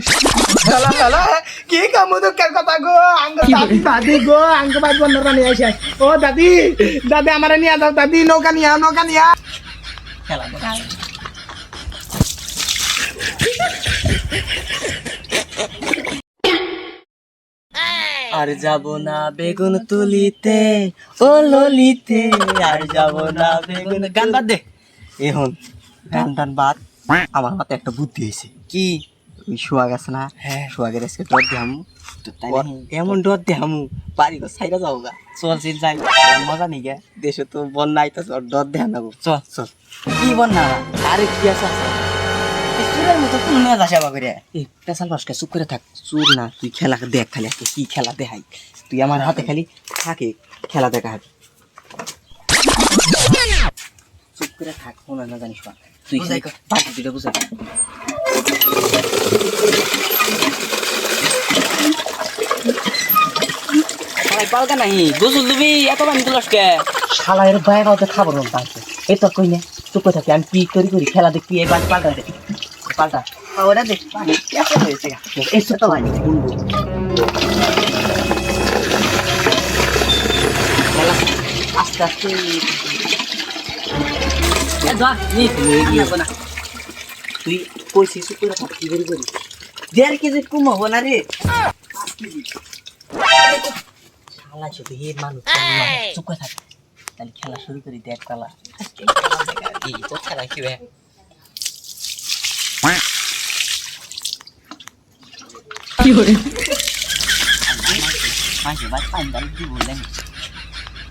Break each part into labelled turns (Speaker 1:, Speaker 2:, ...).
Speaker 1: Salah salah, ki kamu tuh kayak kata gue, anggap tadi gue, anggap aja beneran ya sih. Oh tadi amar ini atau tadi no kan ya. Salah betul.
Speaker 2: আর যাব না বেগুন তুলিতে ও ললিতে আর যাব না বেগুন গান বাদ দে এখন গান বাদ আমার মাথায় একটা বুদ্ধি হয়েছে কি ওই সোহাগ আছে না সোহাগের আজকে ডর দেহামু এমন ডর দেহামু বাড়ি ঘর সাইরা যাবো গা চল চল যাই মজা নেই গে দেশে তো বন্যা আইতাছে ডর দেহা নাবো চল কি বন্যা আরে কি আছে চুরের মতো কোন মেয়ে আসে আবার করে এই পেশাল বাসকে চুপ করে থাক চুর না তুই খেলা দেখ খালি আজকে কি খেলা দেখাই তুই আমার হাতে খালি থাকে খেলা দেখা হাতে চুপ করে থাক শোনা না জানিস না তুই বাকি দুটো বুঝা পালকা নাহি গোসল দিবি এত পানি তুলসকে শালা এর বাইরে কাউকে খাবার মন পাচ্ছে এই তো কই না চুপ করে থাকি আমি পি করি খেলা দেখবি এই বাস পাল্টা দেখি পাল্টা ওরা দেখ পানি কেমন হয়েছে এই ছোট পানি আস্তে আস্তে তুই কইছি চুপ করে থাকি করি 1.5 কেজি কম হবো না রে শালা শুধু এই মানুষ চুপ করে থাক তাহলে খেলা শুরু করি দেখ পালা এই তো খেলা কি বে কি করে মাঝে বাদ পাইন দাল কি বললেন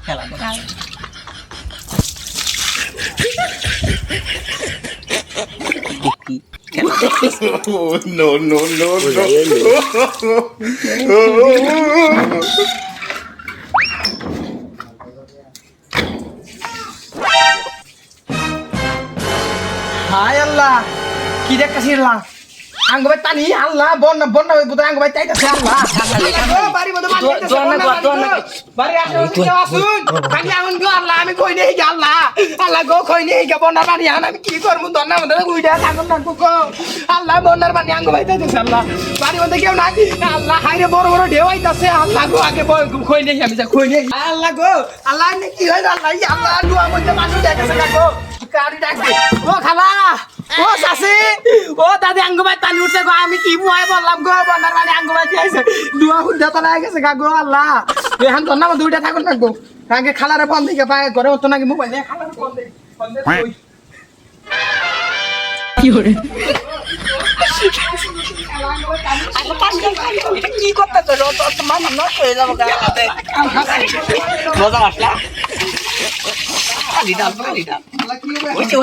Speaker 2: খেলা দেখা দেখি
Speaker 3: No.
Speaker 1: Hai Allah, kita kasih lah. Anggap aja tani Allah, bon butuh anggap aja itu Allah. Bari butuh mandi itu Allah. Bari aku kita asun. Kami angun go Allah, kami koi nih ya Allah. Allah go koi nih ya bon bari ya, kami kiri mun donna mun donna gue dah tanggung tanggung go. Allah bon bari anggap aja itu Allah. Bari butuh kau nanti Allah hari boro dewa itu Allah go ake koi nih ya bisa koi nih. Allah go, Allah ini kiri Allah ya Allah dua macam masuk deh kesana go. Kari dah go khala. ও সাসি ও দাদি আঙ্গুবাই টানি উঠছে গো আমি কি ভয় বললাম গো বন্ধার মানে আঙ্গুবাই দিয়েছে দুয়া হুদ্দা তো লাগে গেছে গো আল্লাহ এখন তো না দুইটা থাকুন না গো আগে খালারে ফোন দিকে পায় ঘরে হতো নাকি মোবাইল দিয়ে খালারে ফোন দে কি করে কি করতে তো তোমার নষ্ট হয়ে যাবো
Speaker 2: মজা আসলা লিডাল ওইছে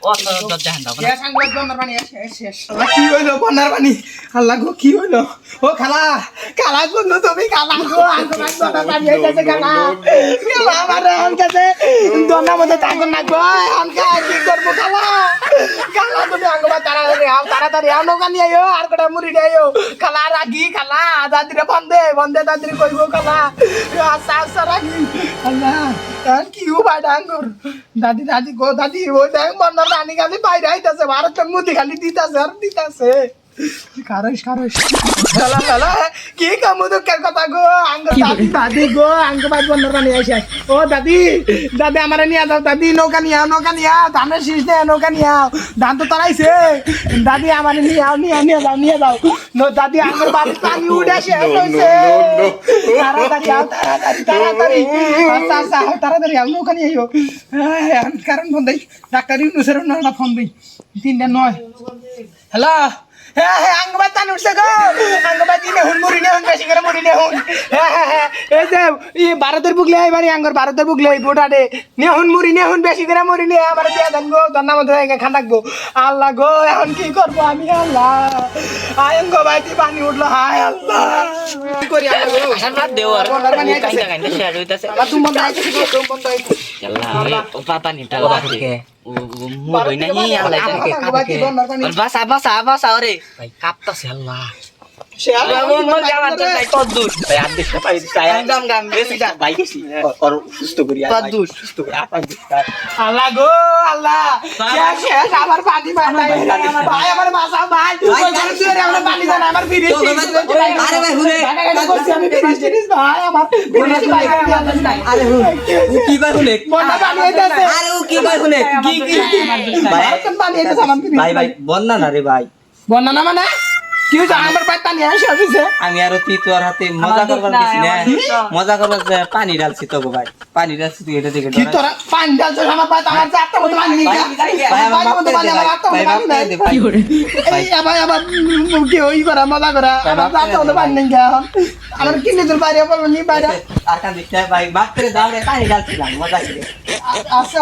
Speaker 2: ও তো জান দাও
Speaker 1: শেষ আঙ্গুবাই বন্ধার পানি শেষ কি হইলো বন্ধার পানি আল্লাহ গো কি হইলো ও খালা গুলো তুমি খালা গো আঙ্গুবাই বন্ধার পানি হইছে খালা আমার আনকাছে দন্না মধ্যে থাকুন না গো আনকা কি করব খালা তুমি আঙ্গুবাই তাড়াতাড়ি আও নৌকা নিয়ে আইও আর কটা মুড়ি দেও খালা রাগি খালা দাদিরে বন্ধে দাদিরে কইব খালা আচ্ছা রাগি আল্লাহ আর কি উপায় ডাঙ্গর দাদি গো দাদি ওই দেখ বন্ধার পানি খালি বাইরে আইতাছে ভারতের মুদি খালি দিতাছে খারস সালা কি কামু তো কার কথা গো দাদি গো আঙ্গুবাই বন্ধার পানি আইছে ও দাদি আমারে নিয়ে যাও দাদি নৌকা নিয়ে আও ধানের শীষ নিয়ে নৌকা নিয়ে আও ধান তো তরাইছে দাদি আমারে নিয়ে যাও দাদি আঙ্গুর বাড়ি পানি উঠে শেষ হইছে তাড়াতাড়ি আচ্ছা তাড়াতাড়ি আও নৌকা নিয়ে আইও কারণ ফোন দেই ডাক্তার ইউনুসের না ফোন দেই 3:09 হ্যালো আঙ্গুবাই টানি উঠছে গো আঙ্গুবাই দিনে হুন মুড়ি নে হুন বেশি করে মুড়ি নে হুন এই যে ই ভারতের বুকলে আইবারি আঙ্গুর ভারতের বুকলে বোটাডে নে হুন মুড়ি নে হুন বেশি করে মুড়ি নে আমার দিয়া দেন গো দন্না মধ্যে খান রাখবো আল্লাহ গো এখন কি করবো আমি আল্লাহ আঙ্গুবাই দি পানি উঠলো হায় আল্লাহ কি করি আল্লাহ গো
Speaker 2: আসার দেও আর কাইটা শেয়ার হইতাছে
Speaker 1: আল্লাহ তুমি বন্ধ আইছে তুমি বন্ধ আইছে
Speaker 2: আল্লাহ ও পাপা নিটা লাগে মুড়ই নাই আল্লাহ জানে কাপকে বাস আরে ভাই কাঁপতাছে আল্লাহ
Speaker 1: শেয়ার
Speaker 2: ভাই আর দেখতে পাই ভাই গেছি ওর সুস্থ করি আর ভাই, সুস্থ করি আর
Speaker 1: আল্লাহ গো আল্লাহ শেষ শেষ আমার পানি ভাই আমার মাসা ভাই ওই ঘরে তুই আমার পানি জানা আমার ফিরে
Speaker 2: আরে ভাই হুনে
Speaker 1: আমি ফিরে ভাই আমার ফিরে ভাই
Speaker 2: আরে ও কি ভাই হুনে
Speaker 1: বন্যা পানি হইতাছে
Speaker 2: আরে ও কি ভাই হুনে কি ভাই
Speaker 1: পানি হইতাছে আমার ফিরে
Speaker 2: ভাই ভাই বন্যা না রে ভাই
Speaker 1: বন্যা না মানে কি হইছে আমার পানি পানি আসে অফিসে
Speaker 2: আমি আরো তুই তোর হাতে মজা করবার গেছি না মজা করবার যে পানি ঢালছি তোকে ভাই পানি ঢালছি তুই এটা দেখে
Speaker 1: কি তোরা পানি ঢালছ আমার পানি আমার চারটা মতো পানি নেই
Speaker 2: ভাই আমার
Speaker 1: আমার মতো পানি আমার আটটা মতো পানি নাই
Speaker 2: ভাই
Speaker 1: এই আবার আবার কি ওই করা মজা করা আমার চারটা মতো পানি নেই এখন আমার কি নিজের বাইরে বলবো নি বাইরে
Speaker 2: আর কান দেখতে ভাই মাত্রে দাঁড়ে পানি ঢালছিলাম মজা করে
Speaker 1: আচ্ছা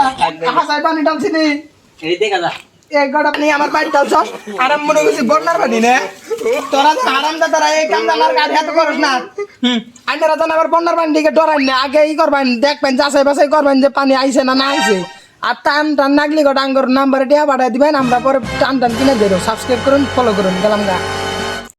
Speaker 1: হাসাই পানি ঢালছি নি
Speaker 2: এই দেখা যা
Speaker 1: এক গড় আপনি আমার বাড়ি ঢালছ আরাম মনে করছি বন্যার পানি না তোরা তো আরাম দা তোরা এই কাম আমার গাড়ি হাতে করস না আইনারা তো আবার বন্যার পানি দিকে ডরাই না আগে ই করবেন দেখবেন যাচাই বাছাই করবেন যে পানি আইছে না না আইছে আর টান টান নাগলি গো ডাঙ্গর নাম্বারে টিয়া পাঠাই দিবেন আমরা পরে টান টান কিনে দেবো সাবস্ক্রাইব করুন ফলো করুন গেলাম গা